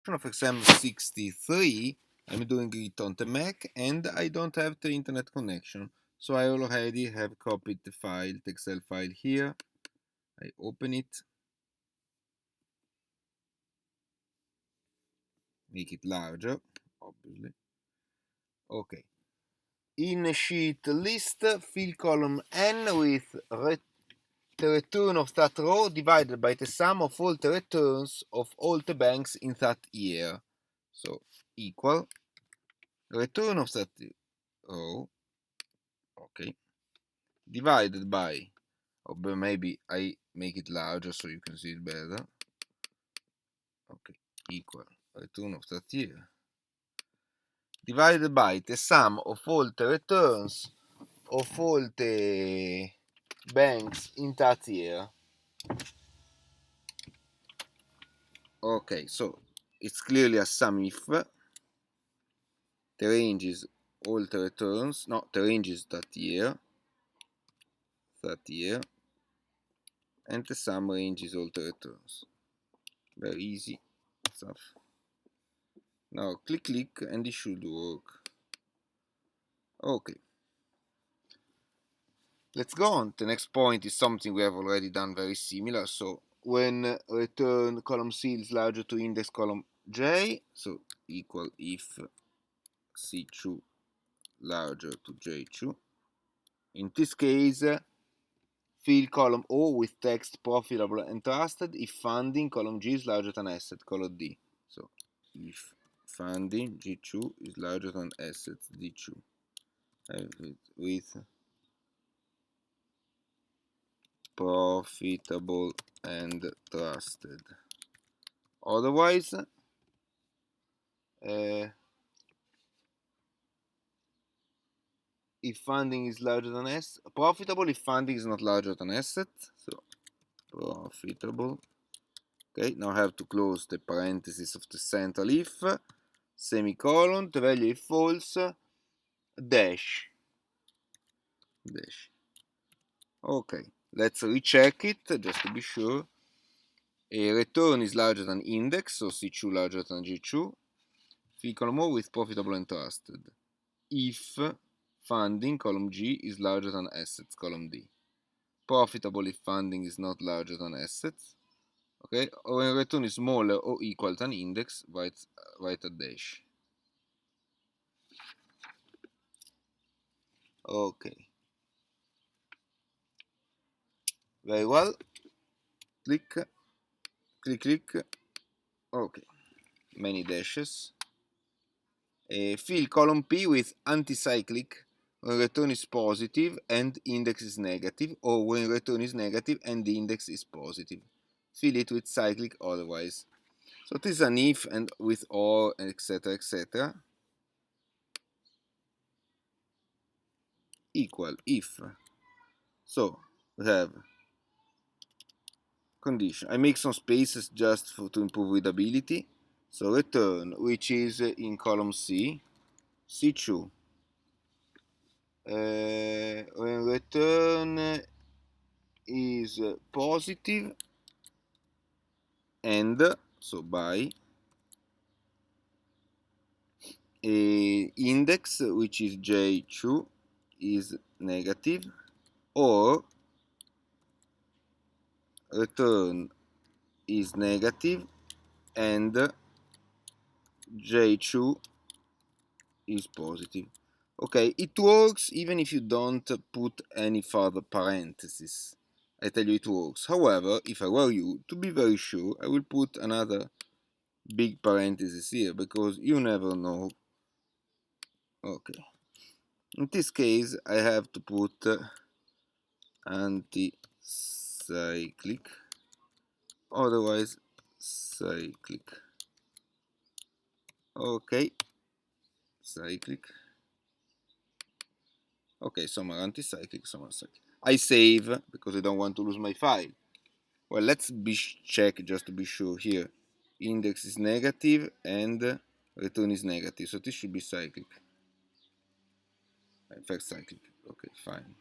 version of exam63. I'm doing it on the Mac and I don't have the internet connection. So I already have copied the file, the Excel file here. I open it. Make it larger, obviously. Okay. In sheet list, fill column N with the return of that row divided by the sum of all the returns of all the banks in that year. So equal return of that row, okay, divided by, or maybe I make it larger so you can see it better. Okay, equal return of that year divided by the sum of all the returns of all the banks in that year. Okay, so it's clearly a sum if the range is all the returns, no, the range is that year, and the sum range is all the returns. Very easy stuff. Now click and it should work. Okay. Let's go on. The next point is something we have already done very similar. So when return column C is larger to index column J, so equal if C2 larger to J2. In this case, fill column O with text profitable and trusted if funding column G is larger than asset column D. So if funding G2 is larger than assets D2. With profitable and trusted. Otherwise, if funding is larger than profitable if funding is not larger than asset. So profitable. Okay, now I have to close the parenthesis of the central if, semicolon, the value is false, dash. Okay, let's recheck it just to be sure. A return is larger than index, so C2 larger than G2. Fill column O with profitable and trusted. If funding column G is larger than assets column D. Profitable if funding is not larger than assets. Okay, or when return is smaller or equal than index, write a dash. Okay. Very well. Click. Okay. Many dashes. Fill column P with anticyclic when return is positive and index is negative, or when return is negative and the index is positive. Fill it with cyclic otherwise. So this is an if and with or, etc., etc. Equal if. So we have condition. I make some spaces just to improve readability. So return, which is in column C, C2. When return is positive and, so by, index, which is J2, is negative, or return is negative and J2 is positive. Okay, it works even if you don't put any further parentheses. I tell you it works. However, if I were you, to be very sure, I will put another big parenthesis here because you never know. Okay. In this case, I have to put anti-cyclic, otherwise cyclic. Okay, cyclic. Okay, some are anti-cyclic, some are cyclic. I save because I don't want to lose my file. Well, let's check just to be sure here. Index is negative and return is negative, so this should be cyclic. In fact, cyclic. Okay, fine.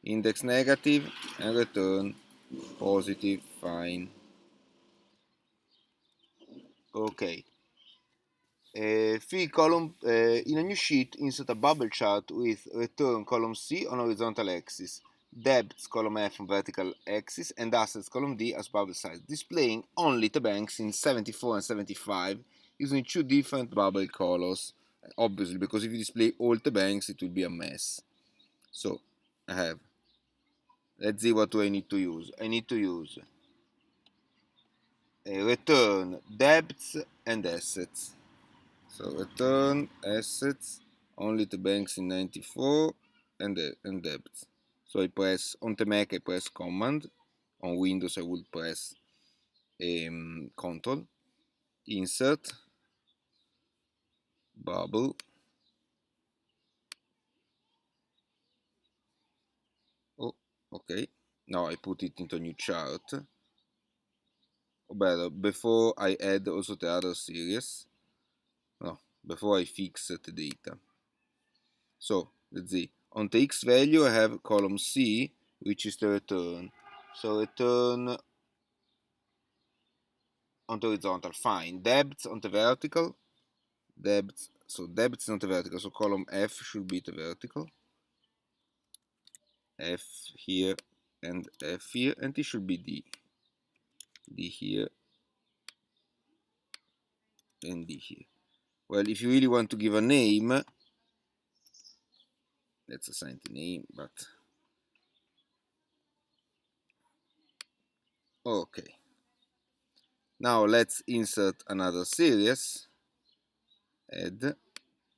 Index negative and return positive, fine. Okay. fill column in a new sheet, insert a bubble chart with return column C on horizontal axis, debts column F on vertical axis, and assets column D as bubble size, displaying only the banks in 74 and 75 using two different bubble colors, obviously, because if you display all the banks it will be a mess. So I have, let's see what do I need to use. I need to use return debts and assets. So return assets, only the banks in 94 and debts. So I press, on the Mac I press command, on Windows I would press control, insert, bubble, oh, okay, now I put it into a new chart, or better, before I add also the other series, no, before I fix the data. So let's see, on the X value I have column C, which is the return. So return on the horizontal, fine. Debts on the vertical, debts, so debts on the vertical, so column F should be the vertical. F here and F here, and this should be D. D here and D here. Well, if you really want to give a name, let's assign the name, but okay. Now let's insert another series, add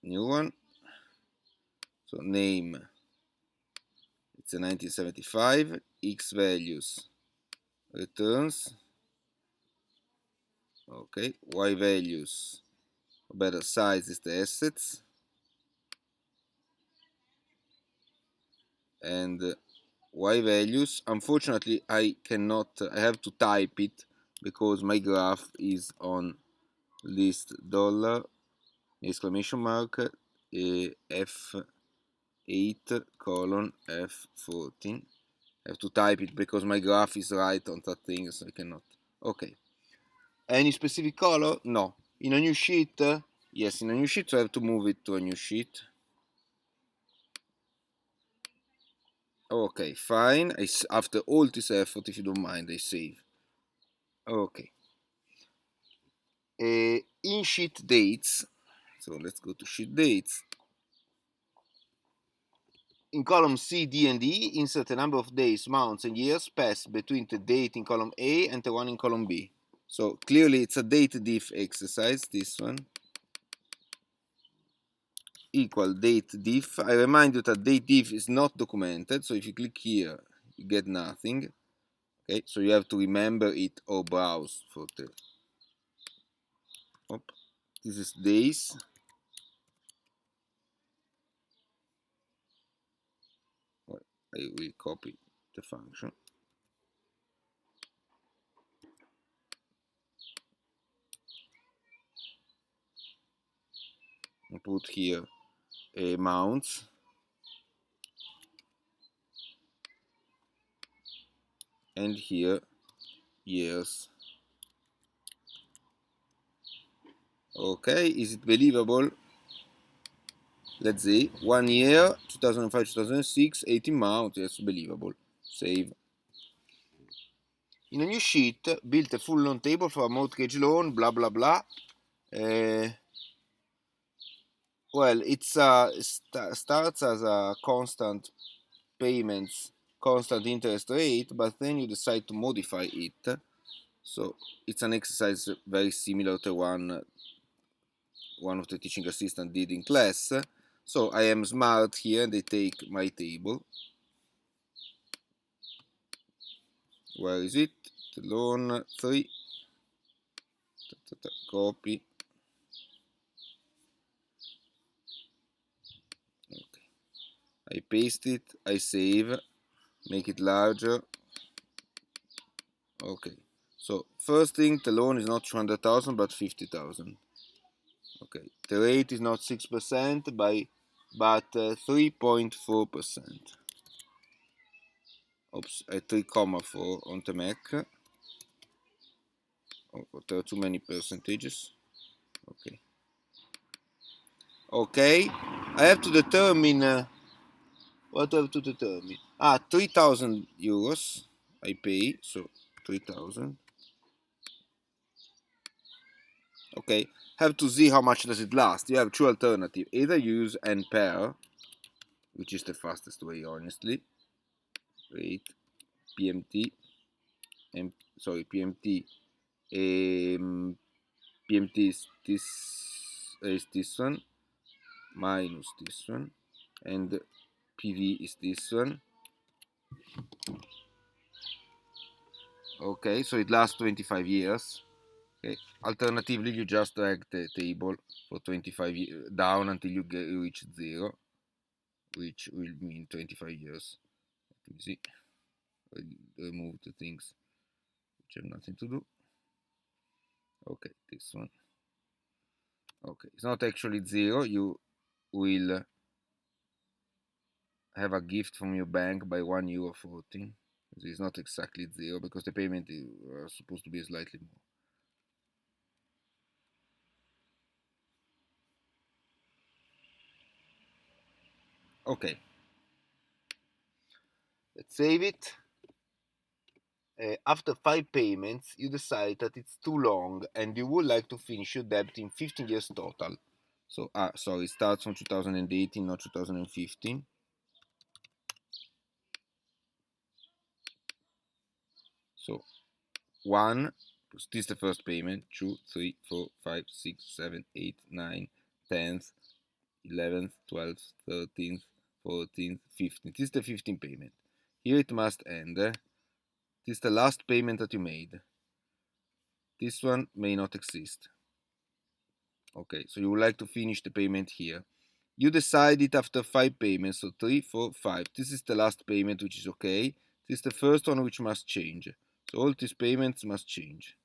new one, so name, it's a 1975, X values, returns, okay, Y values, better size is the assets, and Y values, unfortunately I cannot, I have to type it because my graph is on list dollar exclamation mark F8 colon F14. I have to type it because my graph is right on that thing, so I cannot. Okay. Any specific color? No. In a new sheet? Yes, in a new sheet, so I have to move it to a new sheet. Okay, fine. After all this effort, if you don't mind, I save. Okay. In sheet dates, so let's go to sheet dates. In column C, D, and E, insert a number of days, months, and years passed between the date in column A and the one in column B. So clearly it's a date diff exercise, this one. Equal date diff. I remind you that date diff is not documented, so if you click here, you get nothing. Okay, so you have to remember it or browse for the. Oh, this is days. Well, I will copy the function. And put here amounts. And here years. Okay, is it believable? Let's see, 1 year, 2005-2006, 18 months, yes, believable. Save. In a new sheet, build a full loan table for a mortgage loan, blah blah blah. Well, it's starts as a constant payments, constant interest rate, but then you decide to modify it. So it's an exercise very similar to one of the teaching assistant did in class. So I am smart here and I take my table. Where is it? The loan 3. Copy. Okay. I paste it, I save, make it larger. Okay. So first thing, the loan is not 200,000 but 50,000. Okay. The rate is not 6% but 3.4%. Oops, I 3,4 on the Mac. Oh, there are too many percentages. Okay. Okay, I have to determine what I have to determine. 3,000 euros I pay, so 3,000. Okay, have to see how much does it last. You have two alternatives. Either use n pair, which is the fastest way, honestly. Wait, PMT, PMT. PMT is this one minus this one, and PV is this one. Okay, so it lasts 25 years. Okay. Alternatively, you just drag the table for 25 years down until you reach 0, which will mean 25 years. Let me see. I remove the things which have nothing to do. Okay, this one. Okay, it's not actually 0. You will have a gift from your bank by €1.14. It's not exactly 0 because the payment is supposed to be slightly more. Okay, let's save it. After 5 payments, you decide that it's too long and you would like to finish your debt in 15 years total. So, sorry, it starts from 2018, not 2015. So, 1, this is the first payment, 2, 3, 4, 5, 6, 7, 8, 9, 10th, 11th, 12th, 13th, 14th, 15th. This is the 15th payment. Here it must end. This is the last payment that you made. This one may not exist. Okay, so you would like to finish the payment here. You decide it after 5 payments, so 3, 4, 5. This is the last payment, which is okay. This is the first one, which must change. So all these payments must change.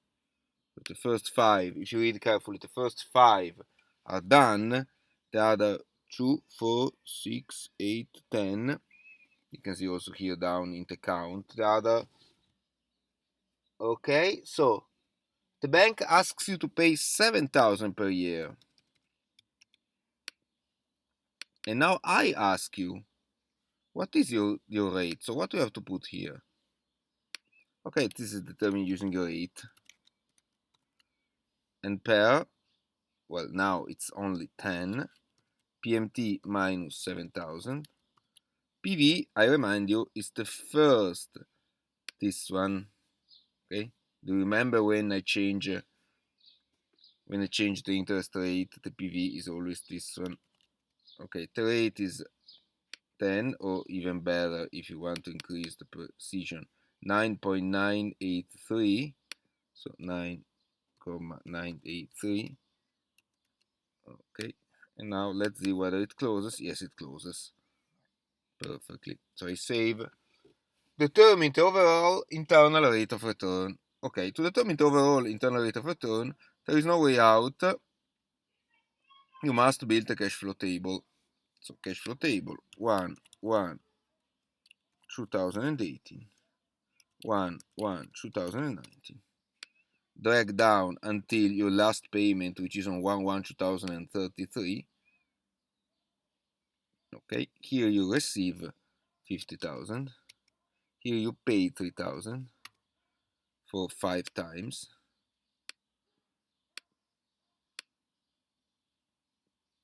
But the first 5, if you read carefully, the first 5 are done. The other 2, 4, 6, 8, 10. You can see also here down in the count. The other. Okay, so the bank asks you to pay 7,000 per year. And now I ask you, what is your rate? So what do you have to put here? Okay, this is determined using your rate. And pair, well, now it's only 10. PMT minus 7,000. PV, I remind you, is the first, this one. Okay, do you remember when I change the interest rate, the PV is always this one. Okay, the rate is 10, or even better if you want to increase the precision, 9.983. So 9,983. Okay, and now let's see whether it closes. Yes, it closes perfectly. So I save. Determine the overall internal rate of return. Okay, to determine the overall internal rate of return, there is no way out. You must build a cash flow table. So cash flow table 1, 1, 2018, 1, 1, 2019. Drag down until your last payment, which is on 1/1/2033. Okay, here you receive 50,000. Here you pay 3,000 for 5 times.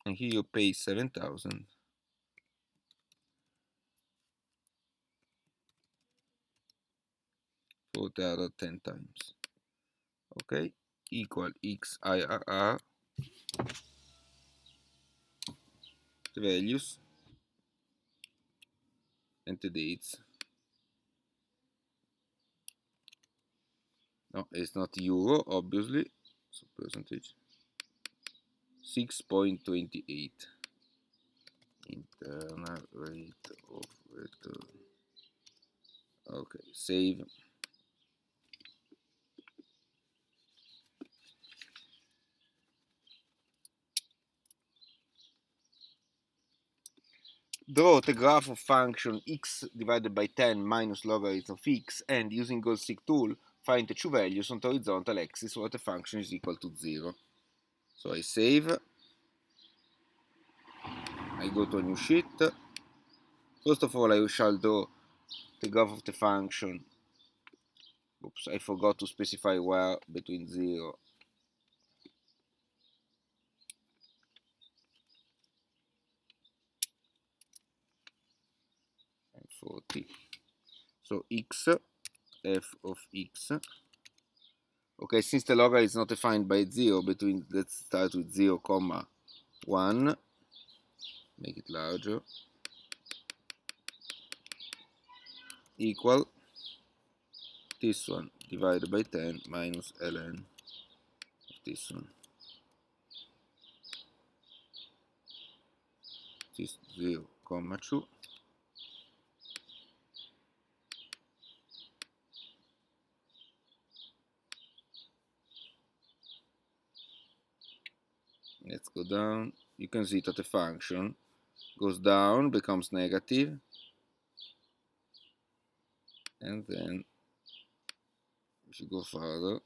And here you pay 7,000 for the other 10 times. Okay, equal XIRR, the values and the dates. No, it's not euro, obviously. So percentage 6.28 internal rate of return. Okay, save. Draw the graph of function x divided by 10 minus logarithm of x, and using Goal-Seek tool, find the two values on the horizontal axis where the function is equal to 0. So I save. I go to a new sheet. First of all, I shall draw the graph of the function. Oops, I forgot to specify where between 0 and 40. So x, f of x. Okay, since the logarithm is not defined by 0, let's start with 0, 1. Make it larger. Equal this one divided by 10 minus ln of this one. This 0, 2. Let's go down. You can see that the function goes down, becomes negative, and then if you go further,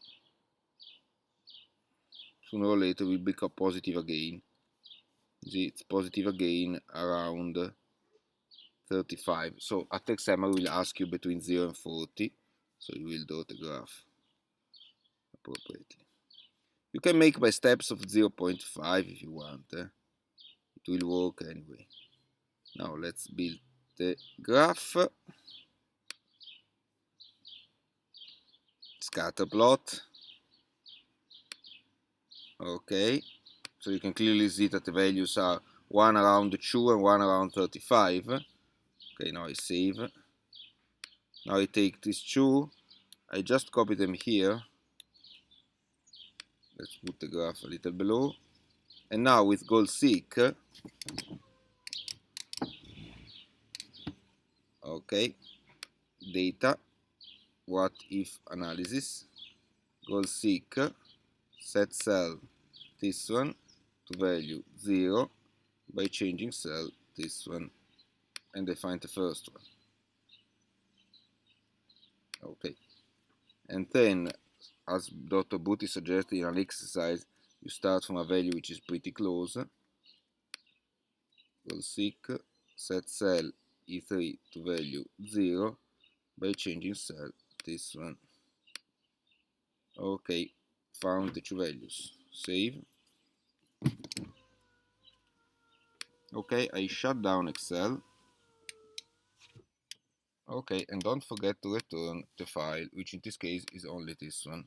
sooner or later will become positive again. See, it's positive again around 35. So at exam I will ask you between 0 and 40, so you will draw the graph appropriately. You can make by steps of 0.5 if you want. It will work anyway. Now let's build the graph. Scatter plot. Okay, so you can clearly see that the values are one around 2 and one around 35. Okay, now I save. Now I take these two, I just copy them here. Let's put the graph a little below. And now with goal seek, okay, data, what if analysis, goal seek, set cell this one to value 0 by changing cell this one, and I find the first one. Okay, and then as Dr. Buti suggested in an exercise, you start from a value which is pretty close. Goal seek, set cell E3 to value 0 by changing cell this one. Okay, found the two values. Save. Okay, I shut down Excel. Okay, and don't forget to return the file, which in this case is only this one.